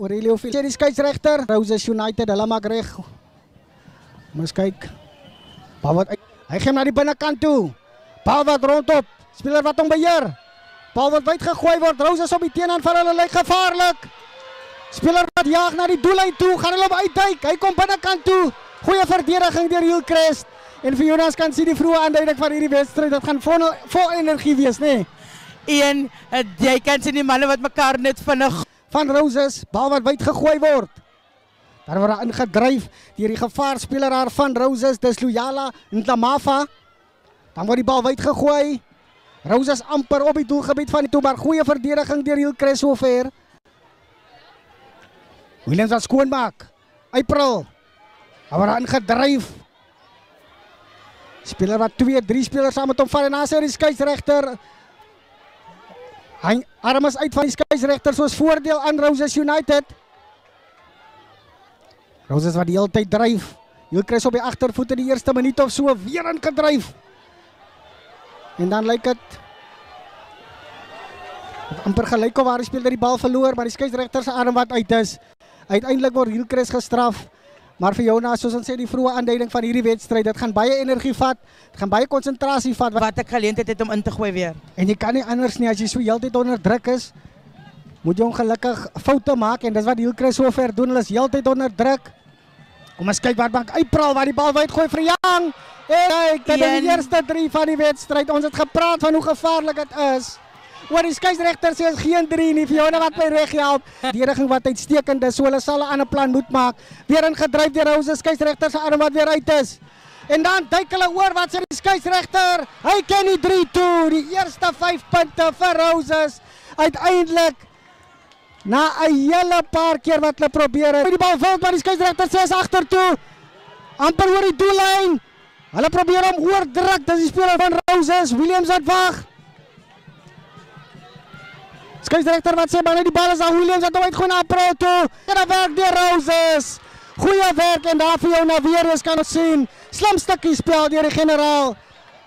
Aurelio Phil. Die skeieregter, Roses United, hulle maak reg. Ons kyk. Bal wat hy gee na die binnekant toe. Bal wat rondop. Speler wat hom beheer. Bal wat wyd gegooi word. Roses op die teenaanval, hulle lyk gevaarlik. Speler wat jaag na die doellyn toe, gaan hulle op uitduik. Hy kom binnekant toe. Goeie verdediging deur Hillcrest. En vir Jonas kan sien die vroeë aanduiding van hierdie wedstryd. Dit gaan vol energie wees, nê? En jy kan sien die manne wat mekaar net vinnig van Roses, bal wat wyd gegooi word. Daar word ingedryf deur die gevaarspeler daar van Roses, dis Luyala Ntamafa. Dan word die bal wyd gegooi. Roses amper op die doelgebied van die toe, maar goeie verdediging deur Hillcrest sover. Williams wat skoonmaak. April. Daar word ingedryf. Speler wat 2-3 spelers saam met hom val en dan sê die skeieregter hy arm is uit van die skeieregter soos voordeel aan Roses United. Roses wat die hele tyd dryf. Hillcrest op die agtervoet in die eerste minuut of so weer ingedryf. En dan lyk dit amper gelyk of waar die speler die bal verloor, maar die skeieregter se arm wat uit is. Uiteindelik word Hillcrest gestraf. Maar vir Jonas, soos ons sê, die vroeë aanduiding van hierdie wedstryd, dit gaan baie energie vat, dit gaan baie konsentrasie vat. Wat ek geleentheid het om in te gooi weer. En jy kan nie anders nie, as jy so heeltyd onder druk is, moet jy ongelukkig foute maak, en dis wat Hillcrest so ver doen, hulle is heeltyd onder druk. Kom eens kyk wat maak April, waar die bal wyd gooi vir Young. Kyk, dit is die eerste 3 van die wedstryd, ons het gepraat van hoe gevaarlik het is. Oor die skeieregter sê is geen 3 nie, Fiona wat my reg help. Verdediging wat uitstekend is, so hulle sal 'n ander plan moet maak. Weer ingedryf deur Roses, skeieregter se arm wat weer uit is. En dan duik hulle oor, wat sê die skeieregter? Hy ken die 3 toe, die eerste 5 punte vir Roses. Uiteindelik, na 'n hele paar keer wat hulle probeer het. Die bal val, maar die skeieregter sê is agter toe. Amper oor die doellyn. Hulle probeer hom oordruk, dis die speler van Roses, Williams wat wag. Skeieregter wat sê, maar die bal is aan Williams, wat hom uitgooi na April toe. En dan werk deur Roses. Goeie werk en daar vir jou na weer eens kan ons sien. Slim stukkie spel deur die generaal.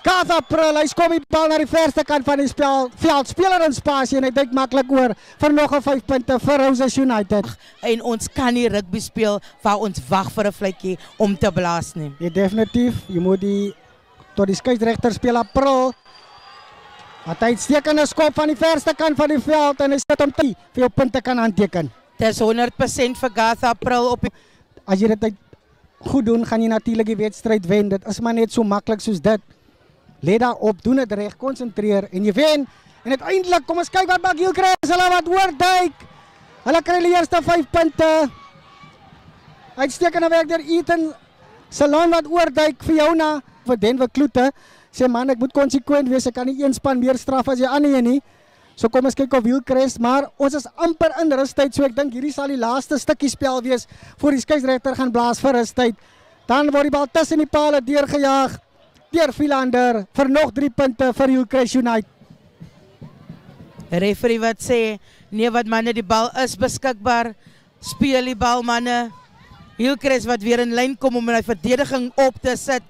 Garth April, hy kom die bal na die verste kant van die veld. Speler in spasie en hy dink maklik oor vir nog 'n 5 punte vir Roses United. En ons kan nie rugby speel waar ons wag vir 'n fluitjie om te blaas nie. Ja, definitief. Jy moet tot die skeieregter speel April. Wat hy uitstekende skop van die verste kant van die veld en hy sit om te vir jou punte kan aanteken. Dis 100% vir Garth April op die... As jy dit goed doen, gaan jy natuurlik die wedstryd wen. Dit is maar net so maklik soos dit. Let daarop, doen dit reg, konsentreer en jy wen. En uiteindelik, kom ons kyk wat maak Hillcrest, hulle wat oorduik. Hulle kry die eerste 5 punte. Uitstekende werk deur Ethan Salon wat oorduik vir Jona vir Denver Kloete. Sê man, ek moet konsekwent wees, ek kan nie een span meer straf as jy ander nie. So kom ons kyk op Hillcrest, maar ons is amper in rustyd, so ek dink hierdie sal die laaste stukkie spel wees voor die skeieregter gaan blaas vir rustyd. Dan word die bal tussen die pale deurgejaag deur Philander vir nog 3 punte vir Hillcrest United. Referee wat sê, nee wat manne, die bal is beskikbaar, speel die bal manne. Hillcrest wat weer in lyn kom om in die verdediging op te sit.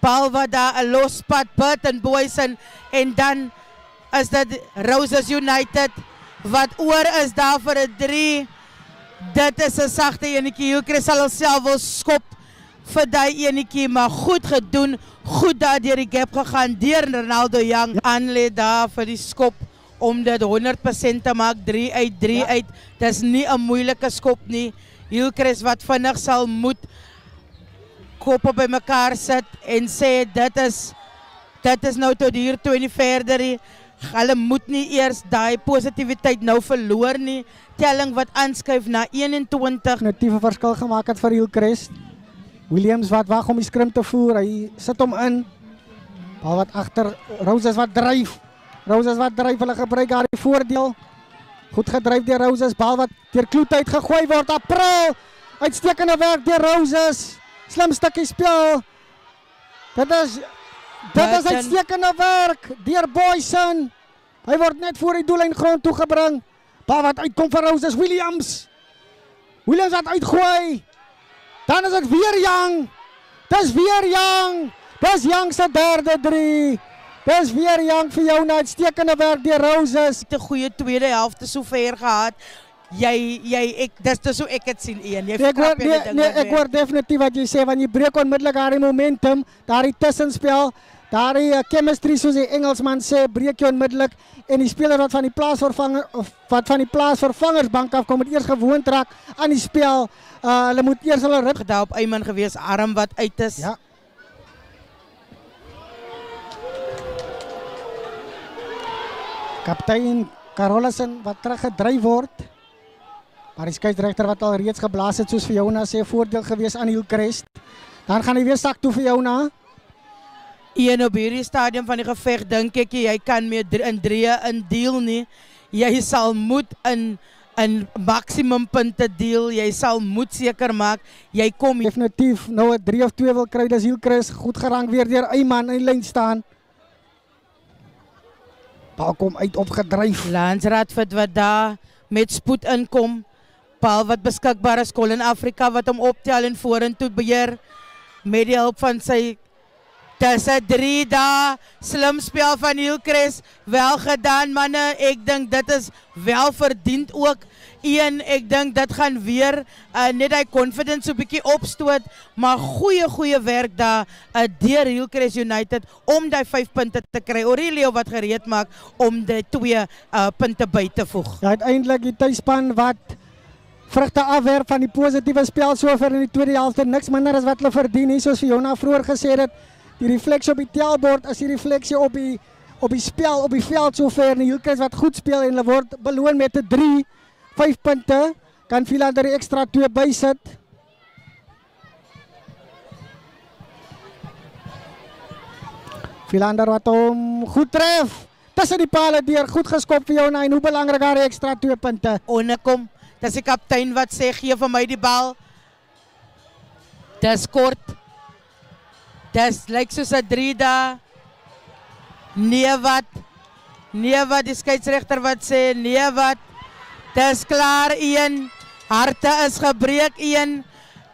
Bal wat daar 'n lospad, Burton Boysen en dan is dit Roses United wat oor is daar vir 'n 3. Dit is 'n sagte enetjie. Hillcrest sal homself wil skop vir daai enetjie, maar goed gedoen. Goed daar deur die gap gegaan deur Ronaldo Young. Aanlê daar vir die skop om dit 100% te maak. 3 uit 3 uit. Dis nie 'n moeilike skop nie. Hillcrest wat vinnig sal moet koppe by mekaar sit en sê dit is nou tot hier toe en nie verder. Hulle moet nie eers daai positiwiteit nou verloor nie. Telling wat aanskuif na 21. Definitiewe verskil gemaak het vir Hillcrest. Williams wat wag om die skrim te voer, hy sit hom in. Bal wat agter, Roses wat dryf. Hulle gebruik daar die voordeel. Goed gedryf deur Roses, bal wat deur Kloete uitgegooi word. April, uitstekende werk deur Roses. Slim stukkie spel. Dit is uitstekende werk deur Boysen. Hy word net voor die doellyn grond toe gebring. Bal wat uitkom vir Roses, Williams wat uitgooi. Dan is dit weer Young. Dis weer Young. Dis Young se derde 3. Dis weer Young vir jou na uitstekende werk deur Roses. 'n goeie tweede helfte sover gehad. dis hoe ek het sien Ian. Jy Nee, verkrap jy die ding wat ek hoor definitief wat jy sê, want jy breek onmiddellik daardie momentum, daardie tussenspel, daardie chemistry soos die Engelsman sê, breek jy onmiddellik en die speler wat van die plaasvervangersbank af kom moet eers gewoond raak aan die spel. Hulle moet eers hulle ritme daar op Eyman gewees, arm wat uit is. Ja. Kaptein Carolassen wat teruggedryf word. Maar die skeieregter wat al reeds geblaas het, soos vir Jonas sê, voordeel gewees aan Hillcrest. Dan gaan hy weer sak toe vir Jonas. Ian, op hierdie stadium van die geveg dink ek jy kan meer in 3 in deel nie. Jy sal moet in maximum punte deel. Jy sal moet seker maak jy kom definitief nou 'n 3 of 2 wil kry. Dis Hillcrest goed gerang weer deur Eyman in die lyn staan. Bal kom uit opgedryf. Lance Radford wat daar met spoed inkom. Bal wat beskikbaar is, Colin Africa wat hom optel en vorentoe beheer met die hulp van sy dis 'n 3 daar, slim spel van Hillcrest, wel gedaan manne, ek dink dit is wel verdiend ook. Ek dink dit gaan weer net hy confidence so 'n bietjie opstoot, maar goeie werk daar deur Hillcrest United om die 5 punte te kry. Aurelio wat gereed maak om die 2 punte by te voeg. Ja, uiteindelik die tuisspan wat vrugte afwerp van die positiewe spel sover in die tweede helfte, niks minder as wat hulle verdien nie, soos Fiona vroeër gesê het. Die refleksie op die telbord is die refleksie op die spel, op die veld sover en die Hillcrest wat goed speel en hulle word beloon met 'n 3, 5 punte, kan Philander die extra 2 bysit. Philander wat hom goed tref, tussen die pale deur, goed geskop vir jou en hoe belangrik daar die extra 2 punte. Onnekom, dis die kaptein wat sê, gee vir my die bal. Dis kort. Dis lyk soos 'n 3 daar. Nee wat die skeieregter wat sê, nee wat. Dis klaar 1. Harte is gebreek 1.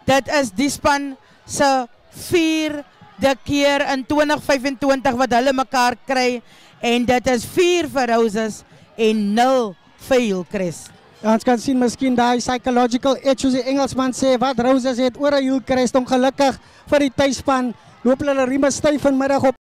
Dit is die span se 4de keer in 2025 wat hulle mekaar kry en dit is 4 vir Roses en 0 vir Hillcrest. Ja, ons kan sien miskien daai psychological edge soos die Engelsman sê wat Roses het oor 'n Hillcrest, ongelukkig vir die tuisspan. Loop hulle rieme styf vanmiddag op